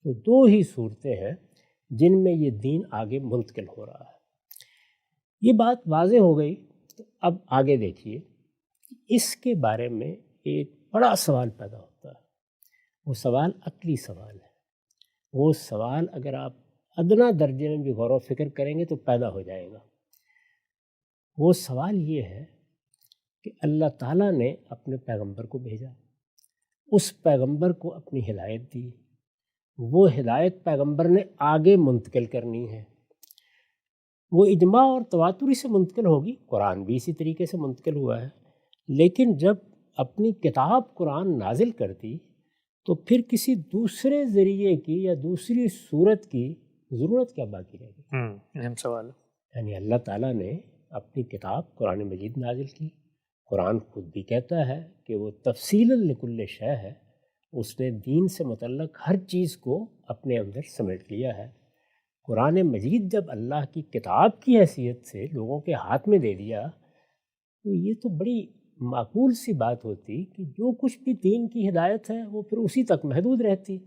تو دو ہی صورتیں ہیں جن میں یہ دین آگے منتقل ہو رہا ہے۔ یہ بات واضح ہو گئی تو اب آگے دیکھیے، اس کے بارے میں ایک بڑا سوال پیدا ہوتا ہے۔ وہ سوال عقلی سوال ہے۔ وہ سوال اگر آپ ادنا درجے میں بھی غور و فکر کریں گے تو پیدا ہو جائے گا۔ وہ سوال یہ ہے کہ اللہ تعالیٰ نے اپنے پیغمبر کو بھیجا، اس پیغمبر کو اپنی ہدایت دی، وہ ہدایت پیغمبر نے آگے منتقل کرنی ہے۔ وہ اجماع اور تواتری سے منتقل ہوگی، قرآن بھی اسی طریقے سے منتقل ہوا ہے، لیکن جب اپنی کتاب قرآن نازل کرتی تو پھر کسی دوسرے ذریعے کی یا دوسری صورت کی ضرورت کیا باقی رہ گئی؟ اہم سوال ہے۔ یعنی اللہ تعالیٰ نے اپنی کتاب قرآن مجید نازل کی، قرآن خود بھی کہتا ہے کہ وہ تفصیل لکل شے ہے، اس نے دین سے متعلق ہر چیز کو اپنے اندر سمیٹ لیا ہے۔ قرآن مجید جب اللہ کی کتاب کی حیثیت سے لوگوں کے ہاتھ میں دے دیا تو یہ تو بڑی معقول سی بات ہوتی کہ جو کچھ بھی دین کی ہدایت ہے وہ پھر اسی تک محدود رہتی۔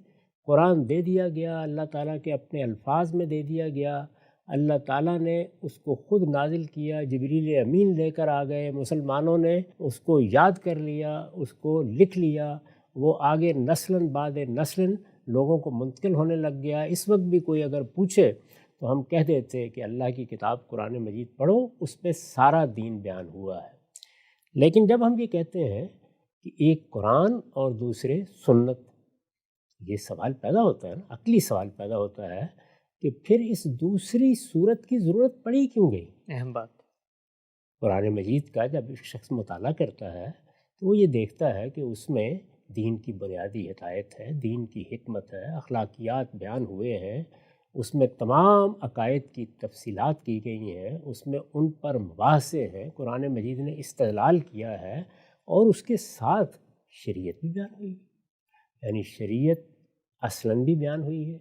قرآن دے دیا گیا، اللہ تعالیٰ کے اپنے الفاظ میں دے دیا گیا، اللہ تعالیٰ نے اس کو خود نازل کیا، جبریل امین لے کر آ گئے، مسلمانوں نے اس کو یاد کر لیا، اس کو لکھ لیا، وہ آگے نسلاً بعد نسلاً لوگوں کو منتقل ہونے لگ گیا۔ اس وقت بھی کوئی اگر پوچھے تو ہم کہہ دیتے کہ اللہ کی کتاب قرآن مجید پڑھو، اس میں سارا دین بیان ہوا ہے۔ لیکن جب ہم یہ کہتے ہیں کہ ایک قرآن اور دوسرے سنت، یہ سوال پیدا ہوتا ہے نا، عقلی سوال پیدا ہوتا ہے کہ پھر اس دوسری صورت کی ضرورت پڑی کیوں گئی؟ اہم بات۔ قرآن مجید کا جب ایک شخص مطالعہ کرتا ہے تو وہ یہ دیکھتا ہے کہ اس میں دین کی بنیادی ہدایت ہے، دین کی حکمت ہے، اخلاقیات بیان ہوئے ہیں، اس میں تمام عقائد کی تفصیلات کی گئی ہیں، اس میں ان پر مباحثے ہیں، قرآن مجید نے استدلال کیا ہے، اور اس کے ساتھ شریعت بھی بیان ہوئی ہے، یعنی شریعت اصلاً بھی بیان ہوئی ہے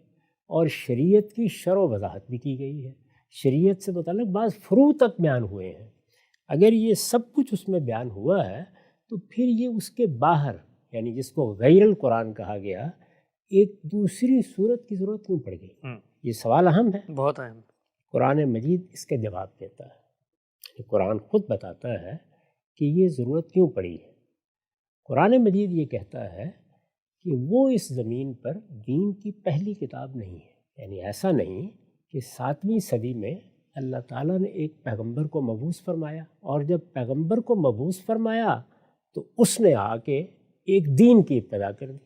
اور شریعت کی شرح و وضاحت بھی کی گئی ہے، شریعت سے متعلق بعض فروع تک بیان ہوئے ہیں۔ اگر یہ سب کچھ اس میں بیان ہوا ہے تو پھر یہ اس کے باہر، یعنی جس کو غیر القرآن کہا گیا، ایک دوسری صورت کی ضرورت کیوں پڑ گئی؟ یہ سوال اہم ہے، بہت اہم۔ قرآن مجید اس کے جواب دیتا ہے۔ قرآن خود بتاتا ہے کہ یہ ضرورت کیوں پڑی ہے۔ قرآن مجید یہ کہتا ہے کہ وہ اس زمین پر دین کی پہلی کتاب نہیں ہے، یعنی ایسا نہیں کہ 7ویں صدی میں اللہ تعالیٰ نے ایک پیغمبر کو مبعوث فرمایا، اور جب پیغمبر کو مبعوث فرمایا تو اس نے آ کے ایک دین کی ابتدا کر دی۔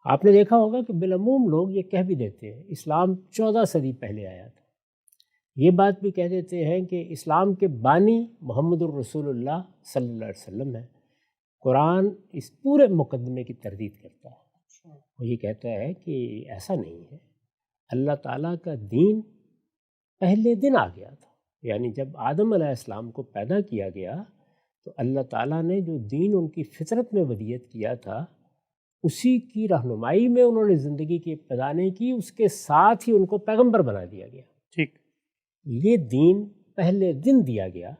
آپ نے دیکھا ہوگا کہ بالعموم لوگ یہ کہہ بھی دیتے ہیں اسلام 14 صدی پہلے آیا تھا، یہ بات بھی کہہ دیتے ہیں کہ اسلام کے بانی محمد الرسول اللہ صلی اللہ علیہ وسلم ہے۔ قرآن اس پورے مقدمے کی تردید کرتا ہے، وہ یہ کہتا ہے کہ ایسا نہیں ہے، اللہ تعالیٰ کا دین پہلے دن آ گیا تھا، یعنی جب آدم علیہ السلام کو پیدا کیا گیا تو اللہ تعالیٰ نے جو دین ان کی فطرت میں ودیت کیا تھا اسی کی رہنمائی میں انہوں نے زندگی کی ابتدا نہیں کی، اس کے ساتھ ہی ان کو پیغمبر بنا دیا گیا۔ ٹھیک، یہ دین پہلے دن دیا گیا،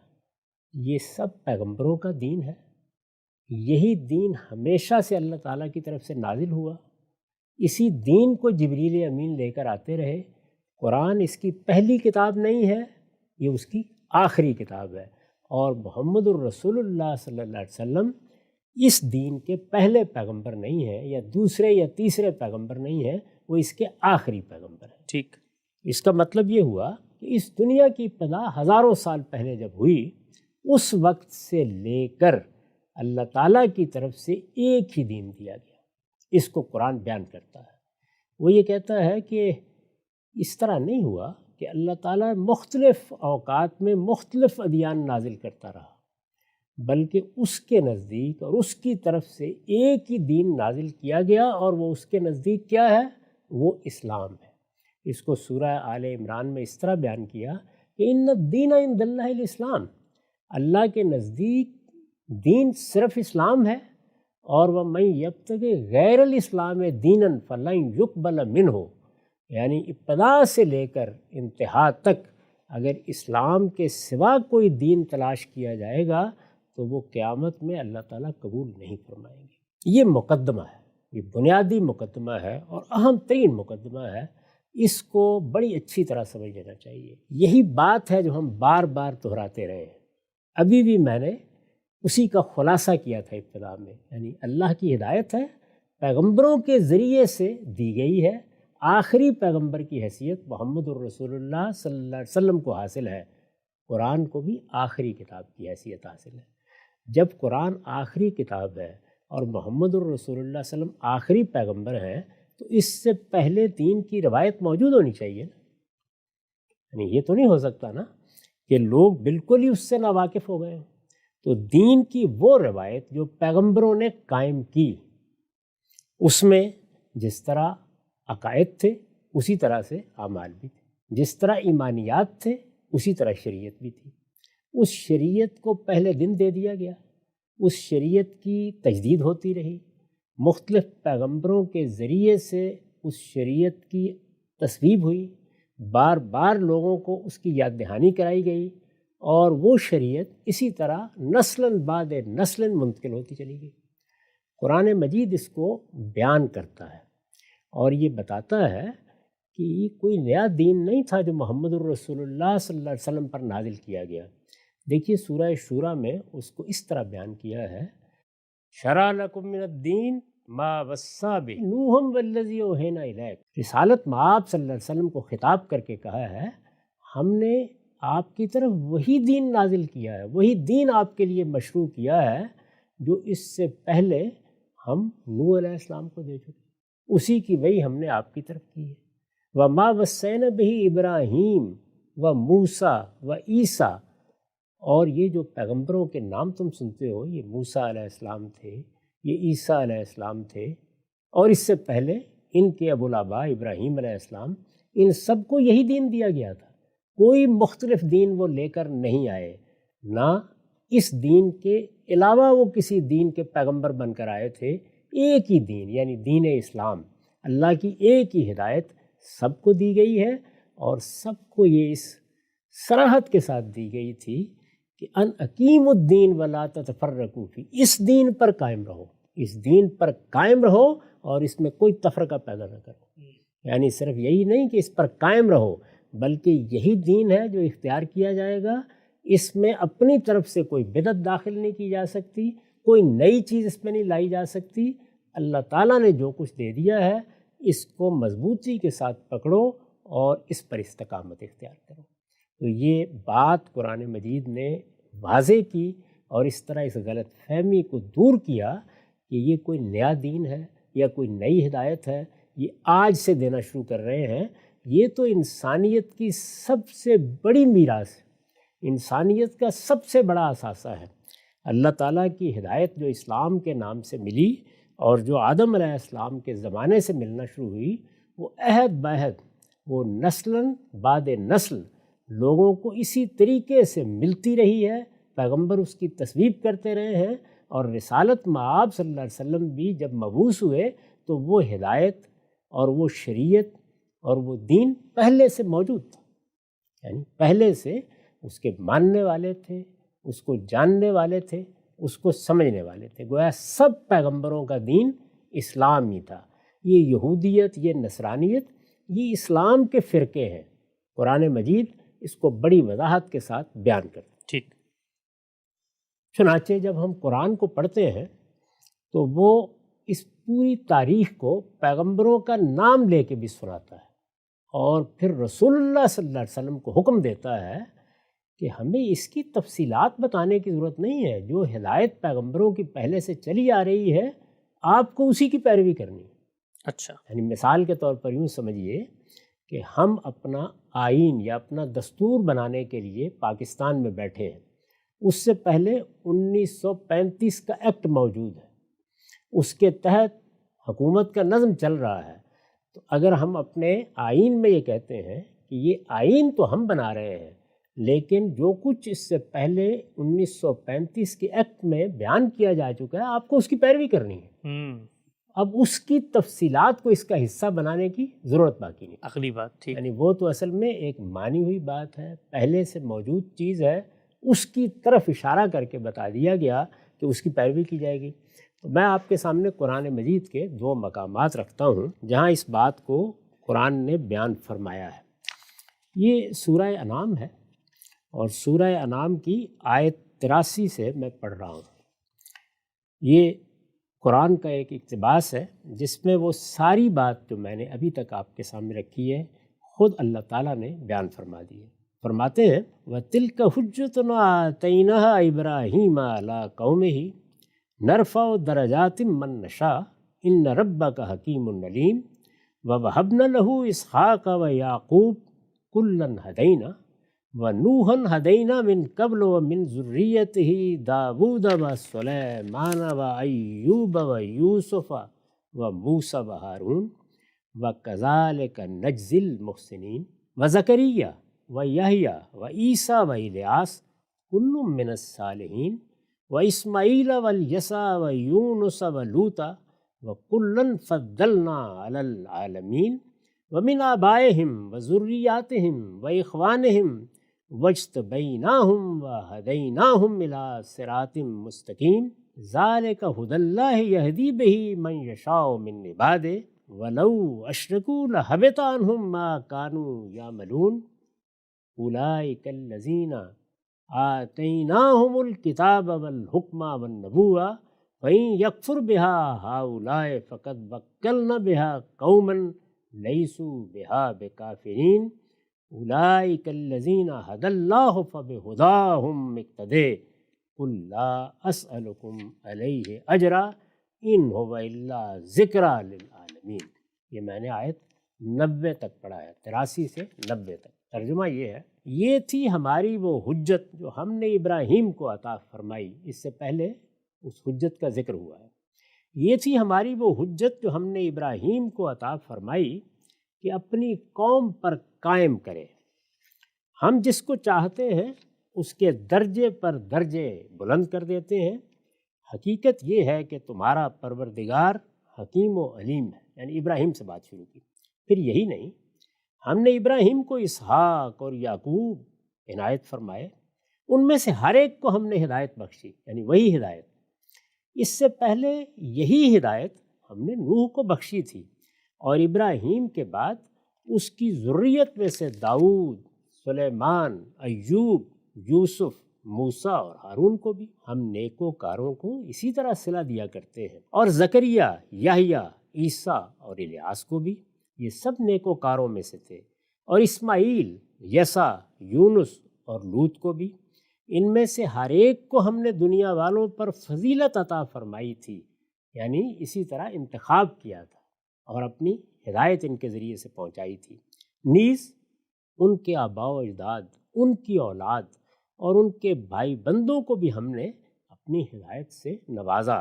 یہ سب پیغمبروں کا دین ہے، یہی دین ہمیشہ سے اللہ تعالیٰ کی طرف سے نازل ہوا، اسی دین کو جبریل امین لے کر آتے رہے۔ قرآن اس کی پہلی کتاب نہیں ہے، یہ اس کی آخری کتاب ہے، اور محمد الرسول اللہ صلی اللہ علیہ وسلم اس دین کے پہلے پیغمبر نہیں ہیں، یا دوسرے یا تیسرے پیغمبر نہیں ہیں، وہ اس کے آخری پیغمبر ہیں۔ ٹھیک، اس کا مطلب یہ ہوا کہ اس دنیا کی ابتدا ہزاروں سال پہلے جب ہوئی، اس وقت سے لے کر اللہ تعالیٰ کی طرف سے ایک ہی دین دیا گیا۔ اس کو قرآن بیان کرتا ہے، وہ یہ کہتا ہے کہ اس طرح نہیں ہوا کہ اللہ تعالیٰ مختلف اوقات میں مختلف ادیان نازل کرتا رہا، بلکہ اس کے نزدیک اور اس کی طرف سے ایک ہی دین نازل کیا گیا، اور وہ اس کے نزدیک کیا ہے؟ وہ اسلام ہے۔ اس کو سورہ آل عمران میں اس طرح بیان کیا کہ ان الدین عند اللہ الاسلام، اللہ کے نزدیک دین صرف اسلام ہے، اور وَمَن یبتغِ غیر الاسلام دینا فلن یقبل منہ، یعنی ابتدا سے لے کر انتہا تک اگر اسلام کے سوا کوئی دین تلاش کیا جائے گا تو وہ قیامت میں اللہ تعالیٰ قبول نہیں فرمائیں گے۔ یہ مقدمہ ہے، یہ بنیادی مقدمہ ہے اور اہم ترین مقدمہ ہے، اس کو بڑی اچھی طرح سمجھ لینا چاہیے۔ یہی بات ہے جو ہم بار بار دہراتے رہے ہیں۔ ابھی بھی میں نے اسی کا خلاصہ کیا تھا ابتدا میں، یعنی اللہ کی ہدایت ہے، پیغمبروں کے ذریعے سے دی گئی ہے، آخری پیغمبر کی حیثیت محمد الرسول اللہ صلی اللہ علیہ وسلم کو حاصل ہے، قرآن کو بھی آخری کتاب کی حیثیت حاصل ہے۔ جب قرآن آخری کتاب ہے اور محمد الرسول اللہ صلی اللہ علیہ وسلم آخری پیغمبر ہیں تو اس سے پہلے دین کی روایت موجود ہونی چاہیے نا، یعنی یہ تو نہیں ہو سکتا نا کہ لوگ بالکل ہی اس سے ناواقف ہو گئے ہیں۔ تو دین کی وہ روایت جو پیغمبروں نے قائم کی، اس میں جس طرح عقائد تھے اسی طرح سے اعمال بھی تھے، جس طرح ایمانیات تھے اسی طرح شریعت بھی تھی۔ اس شریعت کو پہلے دن دے دیا گیا، اس شریعت کی تجدید ہوتی رہی، مختلف پیغمبروں کے ذریعے سے اس شریعت کی تصویب ہوئی، بار بار لوگوں کو اس کی یاد دہانی کرائی گئی، اور وہ شریعت اسی طرح نسلاً بعد نسلاً منتقل ہوتی چلی گئی۔ قرآن مجید اس کو بیان کرتا ہے اور یہ بتاتا ہے کہ یہ کوئی نیا دین نہیں تھا جو محمد الرسول اللہ صلی اللہ علیہ وسلم پر نازل کیا گیا۔ دیکھیے سورہ شورى میں اس کو اس طرح بیان کیا ہے، شرع لکم من الدین ما وصی بہ نوح والذی اوحینا الیک۔ رسالت مآب صلی اللہ علیہ وسلم کو خطاب کر کے کہا ہے، ہم نے آپ کی طرف وہی دین نازل کیا ہے، وہی دین آپ کے لیے مشروع کیا ہے جو اس سے پہلے ہم نوح علیہ السلام کو دے چکے، اسی کی وہی ہم نے آپ کی طرف کی ہے۔ وما وصینا بہ ابراہیم و موسیٰ و عیسیٰ، اور یہ جو پیغمبروں کے نام تم سنتے ہو، یہ موسیٰ علیہ السلام تھے، یہ عیسیٰ علیہ السلام تھے، اور اس سے پہلے ان کے ابوالآباء ابراہیم علیہ السلام، ان سب کو یہی دین دیا گیا تھا، کوئی مختلف دین وہ لے کر نہیں آئے، نہ اس دین کے علاوہ وہ کسی دین کے پیغمبر بن کر آئے تھے۔ ایک ہی دین یعنی دین اسلام، اللہ کی ایک ہی ہدایت سب کو دی گئی ہے، اور سب کو یہ اس صراحت کے ساتھ دی گئی تھی کہ ان اقیم الدین ولا تتفرقوا فی، اس دین پر قائم رہو، اس دین پر قائم رہو اور اس میں کوئی تفرقہ پیدا نہ کرو۔ یعنی صرف یہی نہیں کہ اس پر قائم رہو، بلکہ یہی دین ہے جو اختیار کیا جائے گا، اس میں اپنی طرف سے کوئی بدعت داخل نہیں کی جا سکتی، کوئی نئی چیز اس میں نہیں لائی جا سکتی۔ اللہ تعالیٰ نے جو کچھ دے دیا ہے اس کو مضبوطی کے ساتھ پکڑو اور اس پر استقامت اختیار کرو۔ تو یہ بات قرآن مجید نے واضح کی اور اس طرح اس غلط فہمی کو دور کیا کہ یہ کوئی نیا دین ہے یا کوئی نئی ہدایت ہے، یہ آج سے دینا شروع کر رہے ہیں۔ یہ تو انسانیت کی سب سے بڑی میراث ہے، انسانیت کا سب سے بڑا اثاثہ ہے۔ اللہ تعالیٰ کی ہدایت جو اسلام کے نام سے ملی اور جو آدم علیہ السلام کے زمانے سے ملنا شروع ہوئی، وہ عہد بعہد، وہ نسلاً بعد نسل لوگوں کو اسی طریقے سے ملتی رہی ہے، پیغمبر اس کی تصویب کرتے رہے ہیں، اور رسالت مآب صلی اللہ علیہ وسلم بھی جب مبعوث ہوئے تو وہ ہدایت اور وہ شریعت اور وہ دین پہلے سے موجود تھا، یعنی پہلے سے اس کے ماننے والے تھے، اس کو جاننے والے تھے، اس کو سمجھنے والے تھے۔ گویا سب پیغمبروں کا دین اسلام ہی تھا۔ یہ یہودیت، یہ نصرانیت، یہ اسلام کے فرقے ہیں۔ قرآن مجید اس کو بڑی وضاحت کے ساتھ بیان کرتے ہیں۔ ٹھیک۔ چنانچہ جب ہم قرآن کو پڑھتے ہیں تو وہ اس پوری تاریخ کو پیغمبروں کا نام لے کے بھی سناتا ہے، اور پھر رسول اللہ صلی اللہ علیہ وسلم کو حکم دیتا ہے کہ ہمیں اس کی تفصیلات بتانے کی ضرورت نہیں ہے، جو ہدایت پیغمبروں کی پہلے سے چلی آ رہی ہے آپ کو اسی کی پیروی کرنی ہے۔ اچھا، یعنی مثال کے طور پر یوں سمجھیے کہ ہم اپنا آئین یا اپنا دستور بنانے کے لیے پاکستان میں بیٹھے ہیں، اس سے پہلے 1935 کا ایکٹ موجود ہے، اس کے تحت حکومت کا نظم چل رہا ہے۔ تو اگر ہم اپنے آئین میں یہ کہتے ہیں کہ یہ آئین تو ہم بنا رہے ہیں، لیکن جو کچھ اس سے پہلے 1935 کے ایکٹ میں بیان کیا جا چکا ہے آپ کو اس کی پیروی کرنی ہے، اب اس کی تفصیلات کو اس کا حصہ بنانے کی ضرورت باقی نہیں۔ اگلی بات، ٹھیک، یعنی وہ تو اصل میں ایک مانی ہوئی بات ہے، پہلے سے موجود چیز ہے، اس کی طرف اشارہ کر کے بتا دیا گیا کہ اس کی پیروی کی جائے گی۔ تو میں آپ کے سامنے قرآن مجید کے 2 مقامات رکھتا ہوں جہاں اس بات کو قرآن نے بیان فرمایا ہے۔ یہ سورہ انعام ہے اور سورہ انعام کی آیت 83 سے میں پڑھ رہا ہوں۔ یہ قرآن کا ایک اقتباس ہے جس میں وہ ساری بات جو میں نے ابھی تک آپ کے سامنے رکھی ہے خود اللہ تعالیٰ نے بیان فرما دی ہے۔ فرماتے ہیں وَتِلْكَ حُجَّتُنَا آتَيْنَاهَا إِبْرَاهِيمَ عَلَىٰ قَوْمِهِ نَرْفَعُ دَرَجَاتٍ مَّن نَّشَاءُ إِنَّ رَبَّكَ حَكِيمٌ عَلِيمٌ وَوَهَبْنَا لَهُ إِسْحَاقَ وَيَعْقُوبَ كُلًّا هَدَيْنَا وَنُوحًا هَدَيْنَا مِن قَبْلُ وَمِن ذُرِّيَّتِهِ دَاوُودَ وَسُلَيْمَانَ وَأَيُّوبَ وَيُوسُفَ وَمُوسَىٰ وَهَارُونَ وَكَذَٰلِكَ نَجْزِي الْمُحْسِنِينَ وَزَكَرِيَّا وَيَحْيَىٰ وَعِیسیٰ وَإِلیاس كُلٌّ مِّنَ الصَّالِحِینَ وَإِسْمَاعِیلَ وَالْیَسَعَ وَیُونُسَ وَلُوطًا وَكُلًّا فَضَّلْنَا عَلَى الْعَالَمِینَ وَمِنْ آبَائِهِمْ وَذُرِّيَّاتِهِمْ وَإِخْوَانِهِمْ وَاجْتَبَيْنَاهُمْ وَهَدَيْنَاهُمْ إِلَىٰ صِرَاطٍ مُّسْتَقِیمٍ ذَٰلِکَ هُدَى اللَّهِ یَهْدِی بِهِ مَن یَشَاءُ مِنْ عِبَادِهِ وَلَوْ أَشْرَکُوا لَحَبِطَ عَنْهُم مَّا كَانُوا يَعْمَلُونَ أُولَٰئِکَ الَّذِینَ آتَیْنَاهُمُ الْکِتَابَ وَالْحُکْمَ وَالنُّبُوَّةَ فَإِن یَکْفُرْ بِهَا هَٰؤُلَاءِ فَقَدْ وَکَّلْنَا بِهَا قَوْمًا لَیسُوا بِهَا بِکَافِرِینَ أُولَٰئِکَ الَّذِینَ هَدَى اللَّهُ فَبِهُدَاهُمْ اقْتَدِیٰ قُل لَّا أَسْأَلُکُمْ عَلَیْهِ أَجْرًا إِنْ هُوَ إِلَّا ذِکْرًا لِلْعَالَمِینَ۔ یہ میں نے آیت 90 تک پڑھا ہے، 83 سے 90 تک۔ ترجمہ یہ ہے، یہ تھی ہماری وہ حجت جو ہم نے ابراہیم کو عطا فرمائی۔ اس سے پہلے اس حجت کا ذکر ہوا ہے۔ یہ تھی ہماری وہ حجت جو ہم نے ابراہیم کو عطا فرمائی کہ اپنی قوم پر قائم کرے۔ ہم جس کو چاہتے ہیں اس کے درجے پر درجے بلند کر دیتے ہیں۔ حقیقت یہ ہے کہ تمہارا پروردگار حکیم و علیم ہے۔ یعنی ابراہیم سے بات شروع کی۔ پھر یہی نہیں، ہم نے ابراہیم کو اسحاق اور یعقوب عنایت فرمائے، ان میں سے ہر ایک کو ہم نے ہدایت بخشی، یعنی وہی ہدایت۔ اس سے پہلے یہی ہدایت ہم نے نوح کو بخشی تھی، اور ابراہیم کے بعد اس کی ذریت میں سے داؤد، سلیمان، ایوب، یوسف، موسیٰ اور ہارون کو بھی۔ ہم نیکوکاروں کو اسی طرح صلہ دیا کرتے ہیں، اور زکریا، یحییٰ، عیسیٰ اور الیاس کو بھی، یہ سب نیکوکاروں میں سے تھے، اور اسماعیل، یسع، یونس اور لوط کو بھی۔ ان میں سے ہر ایک کو ہم نے دنیا والوں پر فضیلت عطا فرمائی تھی، یعنی اسی طرح انتخاب کیا تھا اور اپنی ہدایت ان کے ذریعے سے پہنچائی تھی۔ نیز ان کے آباء و اجداد، ان کی اولاد اور ان کے بھائی بندوں کو بھی ہم نے اپنی ہدایت سے نوازا،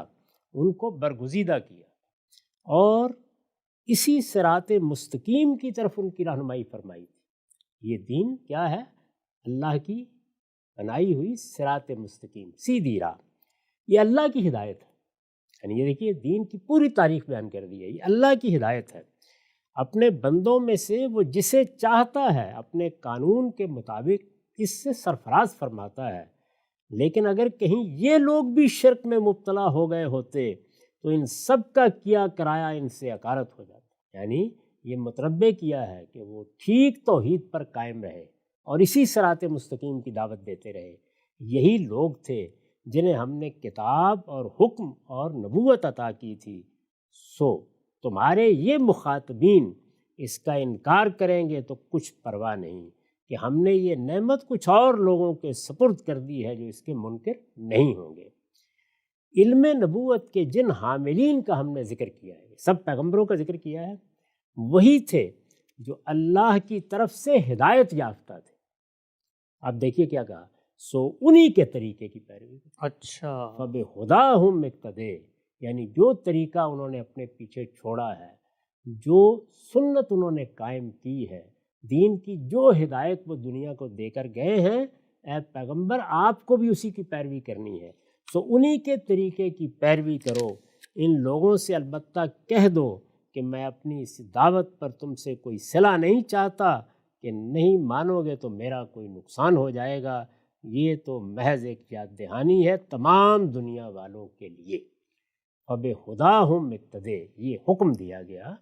ان کو برگزیدہ کیا، اور اسی صراط مستقیم کی طرف ان کی رہنمائی فرمائی تھی۔ یہ دین کیا ہے؟ اللہ کی بنائی ہوئی صراط مستقیم، سیدھی راہ، یہ اللہ کی ہدایت ہے۔ یعنی یہ دیکھیے، دین کی پوری تاریخ بیان کر دی ہے، یہ اللہ کی ہدایت ہے۔ اپنے بندوں میں سے وہ جسے چاہتا ہے اپنے قانون کے مطابق اس سے سرفراز فرماتا ہے۔ لیکن اگر کہیں یہ لوگ بھی شرک میں مبتلا ہو گئے ہوتے تو ان سب کا کیا کرایا ان سے عکارت ہو جاتا۔ یعنی یہ متربع کیا ہے کہ وہ ٹھیک توحید پر قائم رہے اور اسی صراط مستقیم کی دعوت دیتے رہے۔ یہی لوگ تھے جنہیں ہم نے کتاب اور حکم اور نبوت عطا کی تھی۔ سو تمہارے یہ مخاطبین اس کا انکار کریں گے تو کچھ پرواہ نہیں کہ ہم نے یہ نعمت کچھ اور لوگوں کے سپرد کر دی ہے جو اس کے منکر نہیں ہوں گے۔ علم نبوت کے جن حاملین کا ہم نے ذکر کیا ہے، سب پیغمبروں کا ذکر کیا ہے، وہی تھے جو اللہ کی طرف سے ہدایت یافتہ تھے۔ اب دیکھیے کیا کہا، سو انہی کے طریقے کی پیروی۔ اچھا، فَبِہُدَاهُمْ اقْتَدَیٰ، یعنی جو طریقہ انہوں نے اپنے پیچھے چھوڑا ہے، جو سنت انہوں نے قائم کی ہے، دین کی جو ہدایت وہ دنیا کو دے کر گئے ہیں، اے پیغمبر آپ کو بھی اسی کی پیروی کرنی ہے۔ سو انہی کے طریقے کی پیروی کرو۔ ان لوگوں سے البتہ کہہ دو کہ میں اپنی اس دعوت پر تم سے کوئی صلہ نہیں چاہتا، کہ نہیں مانو گے تو میرا کوئی نقصان ہو جائے گا۔ یہ تو محض ایک یاد دہانی ہے تمام دنیا والوں کے لیے۔ فَبِہُدَاهُمْ اقْتَدِیٰ، یہ حکم دیا گیا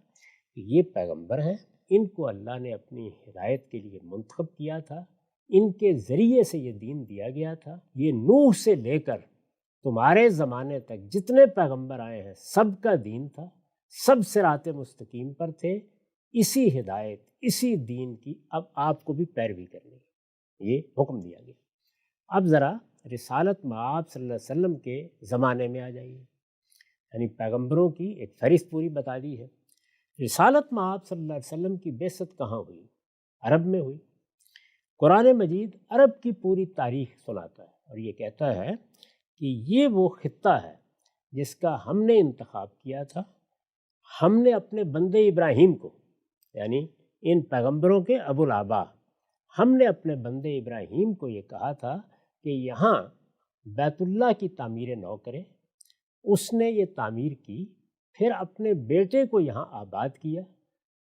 کہ یہ پیغمبر ہیں، ان کو اللہ نے اپنی ہدایت کے لیے منتخب کیا تھا، ان کے ذریعے سے یہ دین دیا گیا تھا۔ یہ نوح سے لے کر تمہارے زمانے تک جتنے پیغمبر آئے ہیں سب کا دین تھا، سب صراط مستقیم پر تھے، اسی ہدایت اسی دین کی اب آپ کو بھی پیروی کرنی ہے، یہ حکم دیا گیا۔ اب ذرا رسالت مآب صلی اللہ علیہ وسلم کے زمانے میں آ جائیے، یعنی پیغمبروں کی ایک فہرست پوری بتا دی ہے۔ رسالت مآب صلی اللہ علیہ وسلم کی بعثت کہاں ہوئی؟ عرب میں ہوئی۔ قرآن مجید عرب کی پوری تاریخ سناتا ہے اور یہ کہتا ہے کہ یہ وہ خطہ ہے جس کا ہم نے انتخاب کیا تھا۔ ہم نے اپنے بندے ابراہیم کو، یعنی ان پیغمبروں کے ابو الآباء، ہم نے اپنے بندے ابراہیم کو یہ کہا تھا کہ یہاں بیت اللہ کی تعمیر نو کرے۔ اس نے یہ تعمیر کی، پھر اپنے بیٹے کو یہاں آباد کیا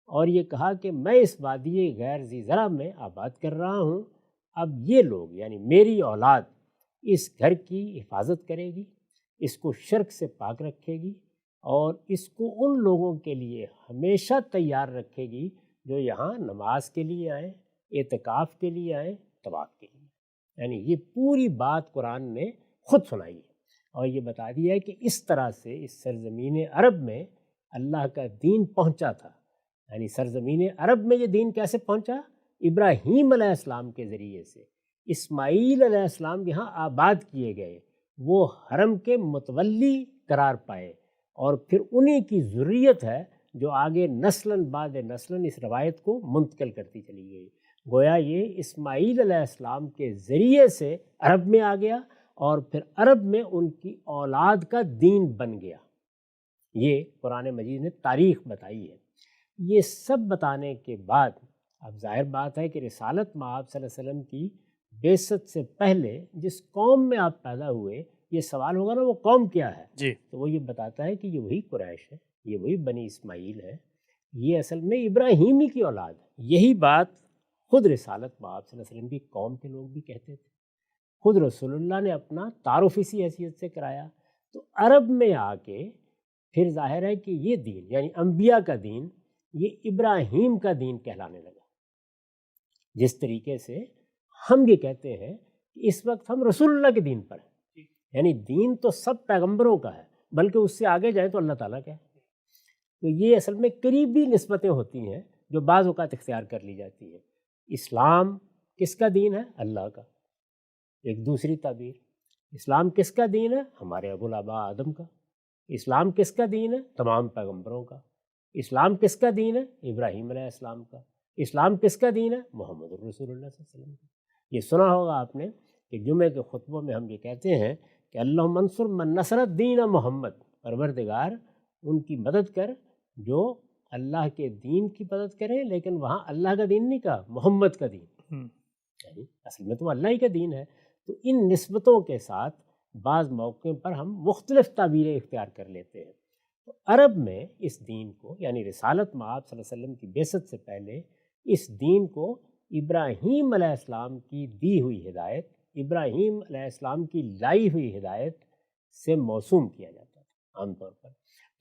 اور یہ کہا کہ میں اس وادی غیر ذی زرع میں آباد کر رہا ہوں، اب یہ لوگ یعنی میری اولاد اس گھر کی حفاظت کرے گی، اس کو شرک سے پاک رکھے گی اور اس کو ان لوگوں کے لیے ہمیشہ تیار رکھے گی جو یہاں نماز کے لیے آئیں، اعتکاف کے لیے آئیں، طواف کے لیے۔ یعنی یہ پوری بات قرآن نے خود سنائی ہے اور یہ بتا دیا ہے کہ اس طرح سے اس سرزمین عرب میں اللہ کا دین پہنچا تھا۔ یعنی سرزمین عرب میں یہ دین کیسے پہنچا؟ ابراہیم علیہ السلام کے ذریعے سے۔ اسماعیل علیہ السلام یہاں آباد کیے گئے، وہ حرم کے متولی قرار پائے اور پھر انہی کی ذریت ہے جو آگے نسلاً بعد نسلاً اس روایت کو منتقل کرتی چلی گئی۔ گویا یہ اسماعیل علیہ السلام کے ذریعے سے عرب میں آ گیا اور پھر عرب میں ان کی اولاد کا دین بن گیا۔ یہ قرآن مجید نے تاریخ بتائی ہے۔ یہ سب بتانے کے بعد اب ظاہر بات ہے کہ رسالت مآب صلی اللہ علیہ وسلم کی بعثت سے پہلے جس قوم میں آپ پیدا ہوئے، یہ سوال ہوگا نا وہ قوم کیا ہے؟ جی، تو وہ یہ بتاتا ہے کہ یہ وہی قریش ہے، یہ وہی بنی اسماعیل ہے، یہ اصل میں ابراہیمی کی اولاد ہے۔ یہی بات خود رسالت مآب صلی اللہ علیہ وسلم کی قوم کے لوگ بھی کہتے تھے۔ خود رسول اللہ نے اپنا تعارف اسی حیثیت سے کرایا۔ تو عرب میں آ کے پھر ظاہر ہے کہ یہ دین یعنی انبیاء کا دین یہ ابراہیم کا دین کہلانے لگا۔ جس طریقے سے ہم یہ کہتے ہیں کہ اس وقت ہم رسول اللہ کے دین پر ہیں، یعنی دین تو سب پیغمبروں کا ہے، بلکہ اس سے آگے جائیں تو اللہ تعالیٰ کا ہے۔ تو یہ اصل میں قریبی نسبتیں ہوتی ہیں جو بعض اوقات اختیار کر لی جاتی ہیں۔ اسلام کس کا دین ہے؟ اللہ کا۔ ایک دوسری تعبیر، اسلام کس کا دین ہے؟ ہمارے ابو الآباء آدم کا۔ اسلام کس کا دین ہے؟ تمام پیغمبروں کا۔ اسلام کس کا دین ہے؟ ابراہیم علیہ السلام کا۔ اسلام کس کا دین ہے؟ محمد الرسول اللہ صلی اللہ علیہ وسلم کا۔ یہ سنا ہوگا آپ نے کہ جمعے کے خطبوں میں ہم یہ کہتے ہیں کہ اللہم انصر من نصر الدین محمد، پروردگار ان کی مدد کر جو اللہ کے دین کی مدد کریں، لیکن وہاں اللہ کا دین نہیں کہا، محمد کا دین، یعنی اصل میں تو اللہ ہی کا دین ہے۔ تو ان نسبتوں کے ساتھ بعض موقعوں پر ہم مختلف تعبیریں اختیار کر لیتے ہیں۔ تو عرب میں اس دین کو یعنی رسالت مآب صلی اللہ علیہ وسلم کی بعثت سے پہلے اس دین کو ابراہیم علیہ السلام کی دی ہوئی ہدایت، ابراہیم علیہ السلام کی لائی ہوئی ہدایت سے موسوم کیا جاتا تھا عام طور پر۔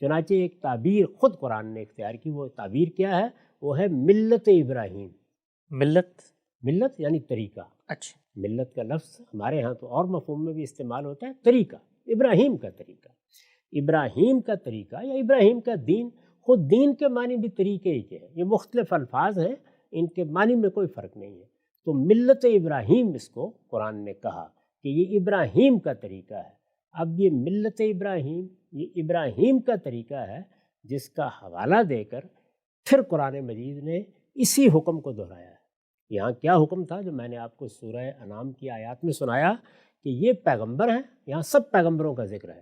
چنانچہ ایک تعبیر خود قرآن نے اختیار کی، وہ تعبیر کیا ہے؟ وہ ہے ملت ابراہیم۔ ملت یعنی طریقہ۔ اچھا، ملت کا لفظ ہمارے ہاں تو اور مفہوم میں بھی استعمال ہوتا ہے، طریقہ، ابراہیم کا طریقہ۔ ابراہیم کا طریقہ یا ابراہیم کا دین، خود دین کے معنی بھی طریقے ہی کے ہیں، یہ مختلف الفاظ ہیں، ان کے معنی میں کوئی فرق نہیں ہے۔ تو ملت ابراہیم اس کو قرآن نے کہا کہ یہ ابراہیم کا طریقہ ہے۔ اب یہ ملت ابراہیم، یہ ابراہیم کا طریقہ ہے جس کا حوالہ دے کر پھر قرآن مجید نے اسی حکم کو دہرایا ہے۔ یہاں کیا حکم تھا جو میں نے آپ کو سورہ انعام کی آیات میں سنایا کہ یہ پیغمبر ہیں، یہاں سب پیغمبروں کا ذکر ہے،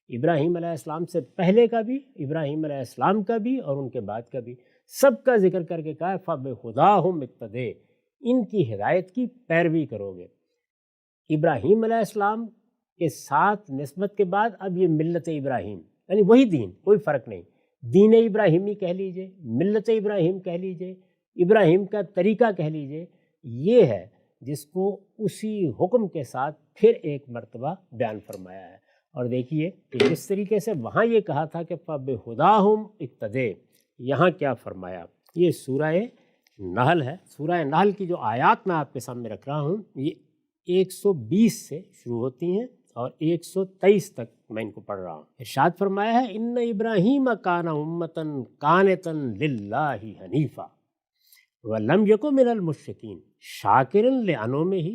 ابراہیم علیہ السلام سے پہلے کا بھی، ابراہیم علیہ السلام کا بھی اور ان کے بعد کا بھی، سب کا ذکر کر کے کہا فَبِہُدَاهُمْ اقْتَدِیٰ، ان کی ہدایت کی پیروی کرو گے۔ ابراہیم علیہ السلام کے ساتھ نسبت کے بعد اب یہ ملت ابراہیم یعنی وہی دین، کوئی فرق نہیں، دین ابراہیمی کہہ لیجئے، ملت ابراہیم کہہ لیجئے، ابراہیم کا طریقہ کہہ لیجئے، یہ ہے جس کو اسی حکم کے ساتھ پھر ایک مرتبہ بیان فرمایا ہے۔ اور دیکھیے کہ جس طریقے سے وہاں یہ کہا تھا کہ فَبِہُدَاهُمْ اقتدے، یہاں کیا فرمایا؟ یہ سورہ نحل ہے۔ سورہ نحل کی جو آیات میں آپ کے سامنے رکھ رہا ہوں یہ 120 سے شروع ہوتی ہیں اور 123 تک میں ان کو پڑھ رہا ہوں۔ ارشاد فرمایا ہے ان ابراہیم کان امۃ قانتا للہ حنیفا ولم یکن من المشرکین شاکرا لانعمہ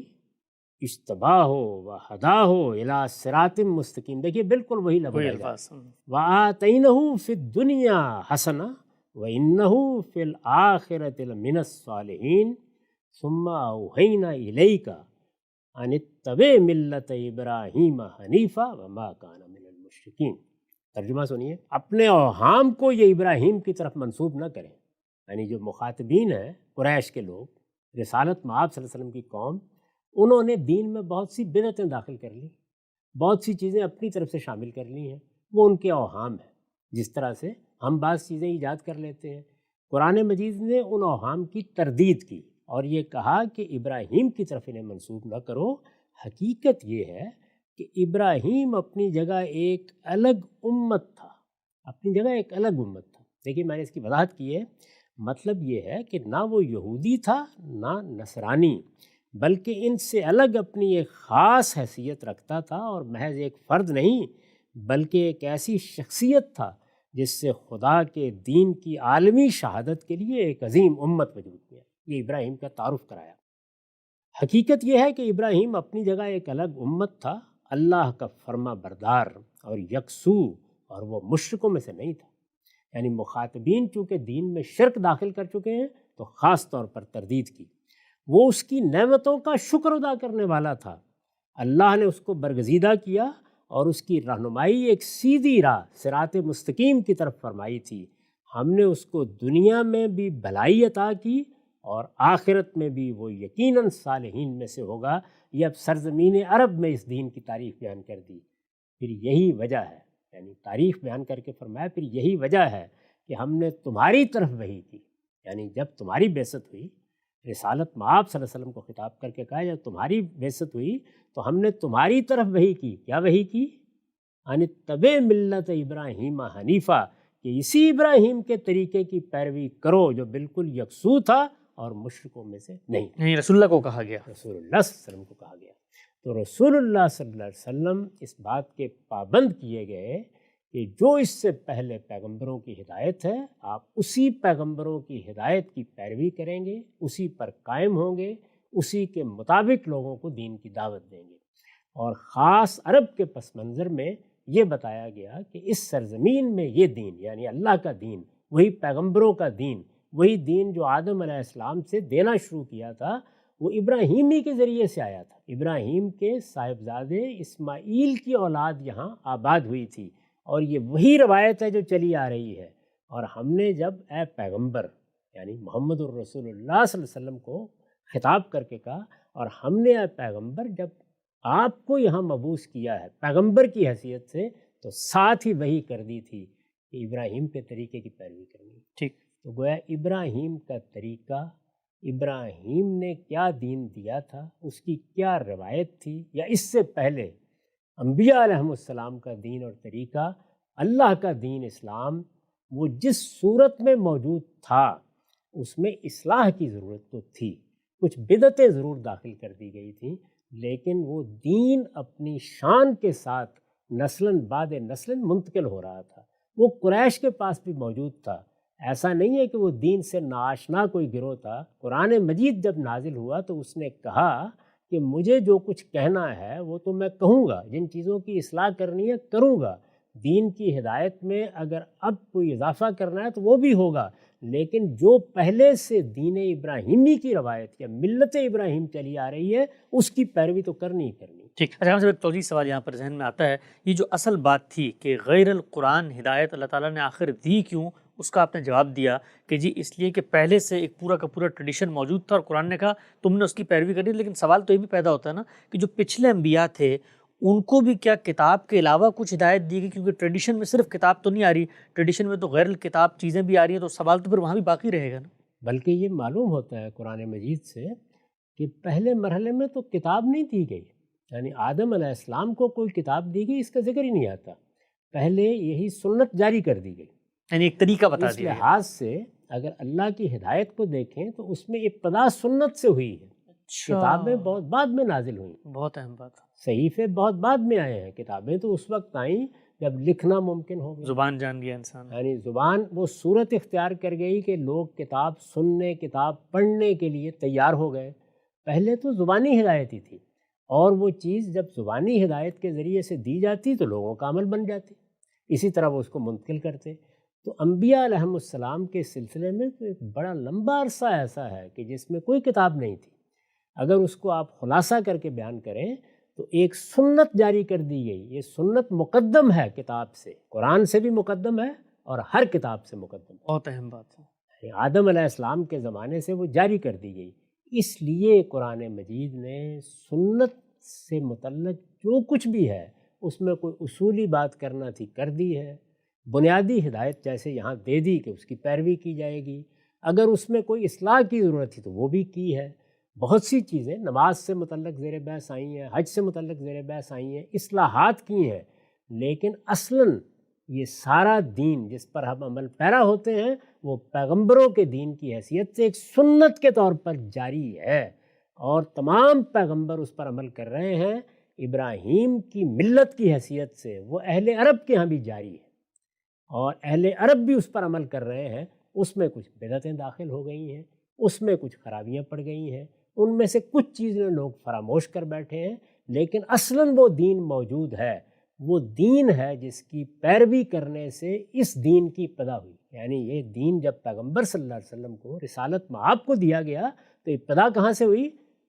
اجتباہ وہداہ الی صراط مستقیم۔ دیکھیے بالکل وہی لفظ وآتینہ فی الدنیا حسنہ وَإِنَّهُ فِي الْآخِرَةِ لَمِنَ الصَّالِحِينَ ثُمَّ أَوْحَيْنَا إِلَيْكَ أَنِ اتَّبِعْ مِلَّةَ إِبْرَاهِيمَ حَنِيفًا وَمَا كَانَ مِنَ الْمُشْرِكِينَ۔ ترجمہ سنیے، اپنے اوہام کو یہ ابراہیم کی طرف منسوب نہ کریں، یعنی جو مخاطبین ہیں قریش کے لوگ، رسالت مآب صلی اللہ علیہ وسلم کی قوم، انہوں نے دین میں بہت سی بدعتیں داخل کر لی، بہت سی چیزیں اپنی طرف سے شامل کر لی ہیں، وہ ان کے اوہام ہیں۔ جس طرح سے ہم بعض چیزیں ایجاد کر لیتے ہیں، قرآن مجید نے ان اوہام کی تردید کی اور یہ کہا کہ ابراہیم کی طرف انہیں منسوب نہ کرو۔ حقیقت یہ ہے کہ ابراہیم اپنی جگہ ایک الگ امت تھا، اپنی جگہ ایک الگ امت تھا۔ دیکھیے میں نے اس کی وضاحت کی ہے، مطلب یہ ہے کہ نہ وہ یہودی تھا نہ نصرانی، بلکہ ان سے الگ اپنی ایک خاص حیثیت رکھتا تھا، اور محض ایک فرد نہیں بلکہ ایک ایسی شخصیت تھا جس سے خدا کے دین کی عالمی شہادت کے لیے ایک عظیم امت وجود میں ہے۔ یہ ابراہیم کا تعارف کرایا۔ حقیقت یہ ہے کہ ابراہیم اپنی جگہ ایک الگ امت تھا، اللہ کا فرما بردار اور یکسو، اور وہ مشرکوں میں سے نہیں تھا۔ یعنی مخاطبین چونکہ دین میں شرک داخل کر چکے ہیں تو خاص طور پر تردید کی۔ وہ اس کی نعمتوں کا شکر ادا کرنے والا تھا، اللہ نے اس کو برگزیدہ کیا اور اس کی رہنمائی ایک سیدھی راہ صراط مستقیم کی طرف فرمائی تھی۔ ہم نے اس کو دنیا میں بھی بھلائی عطا کی اور آخرت میں بھی وہ یقیناً صالحین میں سے ہوگا۔ یہ اب سرزمین عرب میں اس دین کی تاریخ بیان کر دی۔ پھر یہی وجہ ہے، یعنی تاریخ بیان کر کے فرمایا پھر یہی وجہ ہے کہ ہم نے تمہاری طرف وحی کی، یعنی جب تمہاری بعثت ہوئی، رسالت مآب صلی اللہ علیہ وسلم کو خطاب کر کے کہا جب تمہاری بعثت ہوئی تو ہم نے تمہاری طرف وحی کی۔ کیا وحی کی؟ ان اتبع ملت ابراہیم حنیفہ، کہ اسی ابراہیم کے طریقے کی پیروی کرو جو بالکل یکسو تھا اور مشرکوں میں سے نہیں۔ یعنی رسول اللہ کو کہا گیا، رسول اللہ صلی اللہ علیہ وسلم کو کہا گیا۔ تو رسول اللہ صلی اللہ علیہ وسلم اس بات کے پابند کیے گئے کہ جو اس سے پہلے پیغمبروں کی ہدایت ہے آپ اسی پیغمبروں کی ہدایت کی پیروی کریں گے، اسی پر قائم ہوں گے، اسی کے مطابق لوگوں کو دین کی دعوت دیں گے۔ اور خاص عرب کے پس منظر میں یہ بتایا گیا کہ اس سرزمین میں یہ دین، یعنی اللہ کا دین، وہی پیغمبروں کا دین، وہی دین جو آدم علیہ السلام سے دینا شروع کیا تھا، وہ ابراہیمی کے ذریعے سے آیا تھا۔ ابراہیم کے صاحبزادے اسماعیل کی اولاد یہاں آباد ہوئی تھی، اور یہ وہی روایت ہے جو چلی آ رہی ہے۔ اور ہم نے جب اے پیغمبر یعنی محمد الرسول اللہ صلی اللہ علیہ وسلم کو خطاب کر کے کہا، اور ہم نے اے پیغمبر جب آپ کو یہاں مبعوث کیا ہے پیغمبر کی حیثیت سے، تو ساتھ ہی وہی کر دی تھی کہ ابراہیم کے طریقے کی پیروی کرنی۔ ٹھیک، تو گویا ابراہیم کا طریقہ، ابراہیم نے کیا دین دیا تھا، اس کی کیا روایت تھی، یا اس سے پہلے انبیاء علیہم السلام کا دین اور طریقہ، اللہ کا دین اسلام، وہ جس صورت میں موجود تھا اس میں اصلاح کی ضرورت تو تھی، کچھ بدعتیں ضرور داخل کر دی گئی تھیں، لیکن وہ دین اپنی شان کے ساتھ نسلاً بعد نسلاً منتقل ہو رہا تھا۔ وہ قریش کے پاس بھی موجود تھا، ایسا نہیں ہے کہ وہ دین سے ناآشنا کوئی گروہ تھا۔ قرآن مجید جب نازل ہوا تو اس نے کہا کہ مجھے جو کچھ کہنا ہے وہ تو میں کہوں گا، جن چیزوں کی اصلاح کرنی ہے کروں گا، دین کی ہدایت میں اگر اب کوئی اضافہ کرنا ہے تو وہ بھی ہوگا، لیکن جو پہلے سے دین ابراہیمی کی روایت یا ملت ابراہیم چلی آ رہی ہے اس کی پیروی تو کرنی ہی کرنی۔ ٹھیک، اچھا ہم سے ایک توضیح سوال یہاں پر ذہن میں آتا ہے، یہ جو اصل بات تھی کہ غیر القرآن ہدایت اللہ تعالیٰ نے آخر دی کیوں، اس کا آپ نے جواب دیا کہ جی اس لیے کہ پہلے سے ایک پورا کا پورا ٹریڈیشن موجود تھا اور قرآن نے کہا تم نے اس کی پیروی کرنی۔ لیکن سوال تو یہ بھی پیدا ہوتا ہے نا کہ جو پچھلے انبیاء تھے ان کو بھی کیا کتاب کے علاوہ کچھ ہدایت دی گئی؟ کیونکہ ٹریڈیشن میں صرف کتاب تو نہیں آ رہی، ٹریڈیشن میں تو غیر الکتاب چیزیں بھی آ رہی ہیں، تو سوال تو پھر وہاں بھی باقی رہے گا نا۔ بلکہ یہ معلوم ہوتا ہے قرآن مجید سے کہ پہلے مرحلے میں تو کتاب نہیں دی گئی، یعنی آدم علیہ السلام کو کوئی کتاب دی گئی اس کا ذکر ہی نہیں آتا، پہلے یہی سنت جاری کر دی گئی، یعنی ایک طریقہ بتا اس دیا گیا۔ لحاظ سے اگر اللہ کی ہدایت کو دیکھیں تو اس میں ابتدا سنت سے ہوئی ہے، کتابیں بہت بعد میں نازل ہوئیں، بہت اہم بات، صحیفے بہت بعد میں آئے ہیں، کتابیں تو اس وقت آئیں جب لکھنا ممکن ہو گیا، زبان جان لیا انسان۔ یعنی زبان وہ صورت اختیار کر گئی کہ لوگ کتاب سننے کتاب پڑھنے کے لیے تیار ہو گئے۔ پہلے تو زبانی ہدایت ہی تھی، اور وہ چیز جب زبانی ہدایت کے ذریعے سے دی جاتی تو لوگوں کا عمل بن جاتی، اسی طرح وہ اس کو منتقل کرتے۔ تو انبیاء علیہم السلام کے سلسلے میں تو ایک بڑا لمبا عرصہ ایسا ہے کہ جس میں کوئی کتاب نہیں تھی، اگر اس کو آپ خلاصہ کر کے بیان کریں تو ایک سنت جاری کر دی گئی، یہ سنت مقدم ہے کتاب سے، قرآن سے بھی مقدم ہے اور ہر کتاب سے مقدم ہے، بہت اہم بات ہے۔ آدم علیہ السلام کے زمانے سے وہ جاری کر دی گئی۔ اس لیے قرآن مجید نے سنت سے متعلق جو کچھ بھی ہے اس میں کوئی اصولی بات کرنا تھی کر دی ہے، بنیادی ہدایت جیسے یہاں دے دی کہ اس کی پیروی کی جائے گی، اگر اس میں کوئی اصلاح کی ضرورت تھی تو وہ بھی کی ہے۔ بہت سی چیزیں نماز سے متعلق زیر بحث آئی ہیں، حج سے متعلق زیر بحث آئی ہیں، اصلاحات کی ہیں، لیکن اصلاً یہ سارا دین جس پر ہم عمل پیرا ہوتے ہیں وہ پیغمبروں کے دین کی حیثیت سے ایک سنت کے طور پر جاری ہے، اور تمام پیغمبر اس پر عمل کر رہے ہیں۔ ابراہیم کی ملت کی حیثیت سے وہ اہل عرب کے ہاں بھی جاری ہے، اور اہل عرب بھی اس پر عمل کر رہے ہیں۔ اس میں کچھ بدعتیں داخل ہو گئی ہیں، اس میں کچھ خرابیاں پڑ گئی ہیں، ان میں سے کچھ چیزیں لوگ فراموش کر بیٹھے ہیں، لیکن اصلاً وہ دین موجود ہے۔ وہ دین ہے جس کی پیروی کرنے سے اس دین کی ابتدا ہوئی، یعنی یہ دین جب پیغمبر صلی اللہ علیہ وسلم کو رسالت مآب کو دیا گیا تو ابتدا کہاں سے ہوئی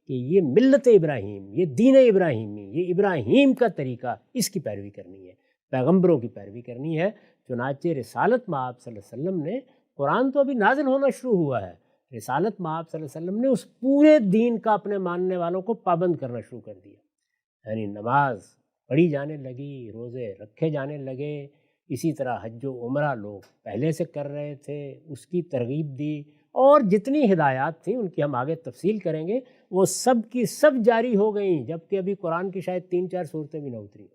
کہ یہ ملت ابراہیم، یہ دین ابراہیمی، یہ ابراہیم کا طریقہ، اس کی پیروی کرنی ہے، پیغمبروں کی پیروی کرنی ہے۔ چنانچہ رسالت مآب صلی اللہ علیہ وسلم نے، قرآن تو ابھی نازل ہونا شروع ہوا ہے، رسالت مآب صلی اللہ علیہ وسلم نے اس پورے دین کا اپنے ماننے والوں کو پابند کرنا شروع کر دیا، یعنی نماز پڑھی جانے لگی، روزے رکھے جانے لگے، اسی طرح حج و عمرہ لوگ پہلے سے کر رہے تھے، اس کی ترغیب دی، اور جتنی ہدایات تھیں ان کی ہم آگے تفصیل کریں گے، وہ سب کی سب جاری ہو گئیں، جبکہ ابھی قرآن کی شاید 3-4 صورتیں بھی نہ اتری۔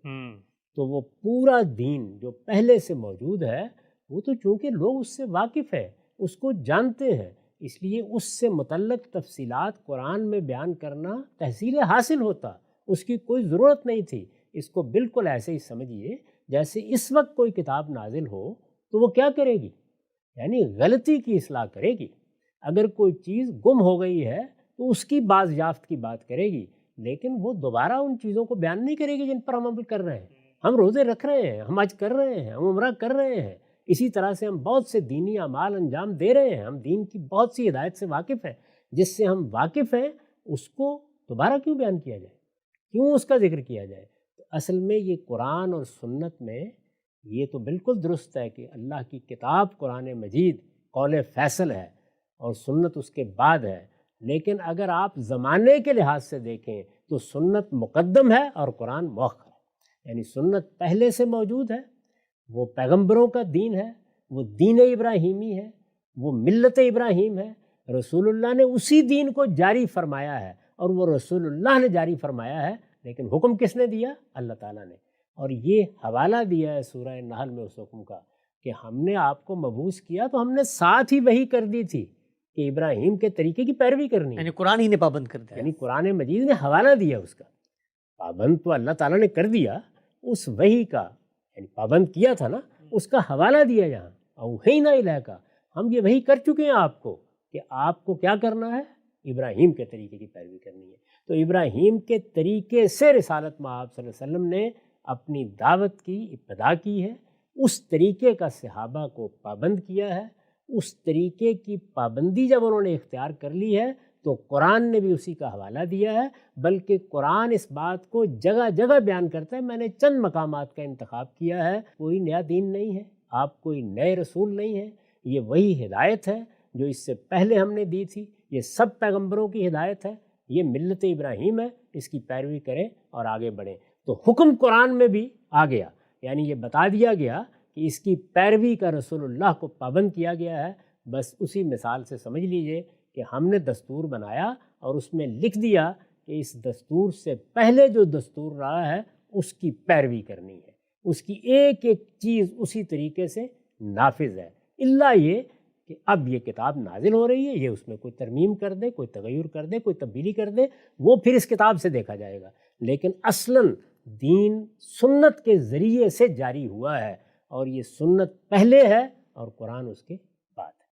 تو وہ پورا دین جو پہلے سے موجود ہے وہ تو چونکہ لوگ اس سے واقف ہیں، اس کو جانتے ہیں، اس لیے اس سے متعلق تفصیلات قرآن میں بیان کرنا تحصیل حاصل ہوتا، اس کی کوئی ضرورت نہیں تھی۔ اس کو بالکل ایسے ہی سمجھیے جیسے اس وقت کوئی کتاب نازل ہو تو وہ کیا کرے گی، یعنی غلطی کی اصلاح کرے گی، اگر کوئی چیز گم ہو گئی ہے تو اس کی بازیافت کی بات کرے گی، لیکن وہ دوبارہ ان چیزوں کو بیان نہیں کرے گی جن پر ہم عمل کر رہے ہیں۔ ہم روزے رکھ رہے ہیں، ہم حج کر رہے ہیں، ہم عمرہ کر رہے ہیں، اسی طرح سے ہم بہت سے دینی اعمال انجام دے رہے ہیں، ہم دین کی بہت سی ہدایت سے واقف ہیں، جس سے ہم واقف ہیں اس کو دوبارہ کیوں بیان کیا جائے، کیوں اس کا ذکر کیا جائے؟ تو اصل میں یہ قرآن اور سنت میں یہ تو بالکل درست ہے کہ اللہ کی کتاب قرآن مجید قول فیصل ہے اور سنت اس کے بعد ہے، لیکن اگر آپ زمانے کے لحاظ سے دیکھیں تو سنت مقدم ہے اور قرآن مؤخر ہے، یعنی سنت پہلے سے موجود ہے، وہ پیغمبروں کا دین ہے، وہ دین ابراہیمی ہے، وہ ملت ابراہیم ہے، رسول اللہ نے اسی دین کو جاری فرمایا ہے، اور وہ رسول اللہ نے جاری فرمایا ہے، لیکن حکم کس نے دیا؟ اللہ تعالیٰ نے، اور یہ حوالہ دیا ہے سورہ نحل میں اس حکم کا کہ ہم نے آپ کو مبعوث کیا تو ہم نے ساتھ ہی وہی کر دی تھی کہ ابراہیم کے طریقے کی پیروی کرنی ہے، یعنی قرآن ہی نے پابند کر دیا، یعنی قرآن مجید نے حوالہ دیا، اس کا پابند تو اللہ تعالیٰ نے کر دیا، اس وحی کا یعنی پابند کیا تھا نا، اس کا حوالہ دیا یہاں، اوحینا الیک، ہم یہ وحی کر چکے ہیں آپ کو کہ آپ کو کیا کرنا ہے، ابراہیم کے طریقے کی پیروی کرنی ہے۔ تو ابراہیم کے طریقے سے رسالت مآب صلی اللہ علیہ وسلم نے اپنی دعوت کی ابتدا کی ہے، اس طریقے کا صحابہ کو پابند کیا ہے، اس طریقے کی پابندی جب انہوں نے اختیار کر لی ہے تو قرآن نے بھی اسی کا حوالہ دیا ہے، بلکہ قرآن اس بات کو جگہ جگہ بیان کرتا ہے، میں نے چند مقامات کا انتخاب کیا ہے، کوئی نیا دین نہیں ہے، آپ کوئی نئے رسول نہیں ہیں، یہ وہی ہدایت ہے جو اس سے پہلے ہم نے دی تھی، یہ سب پیغمبروں کی ہدایت ہے، یہ ملت ابراہیم ہے، اس کی پیروی کریں اور آگے بڑھیں۔ تو حکم قرآن میں بھی آ گیا، یعنی یہ بتا دیا گیا کہ اس کی پیروی کا رسول اللہ کو پابند کیا گیا ہے۔ بس اسی مثال سے سمجھ لیجئے کہ ہم نے دستور بنایا اور اس میں لکھ دیا کہ اس دستور سے پہلے جو دستور رہا ہے اس کی پیروی کرنی ہے، اس کی ایک ایک چیز اسی طریقے سے نافذ ہے، الا یہ کہ اب یہ کتاب نازل ہو رہی ہے، یہ اس میں کوئی ترمیم کر دے، کوئی تغیر کر دے، کوئی تبدیلی کر دے، وہ پھر اس کتاب سے دیکھا جائے گا، لیکن اصلاً دین سنت کے ذریعے سے جاری ہوا ہے، اور یہ سنت پہلے ہے اور قرآن اس کے بعد ہے۔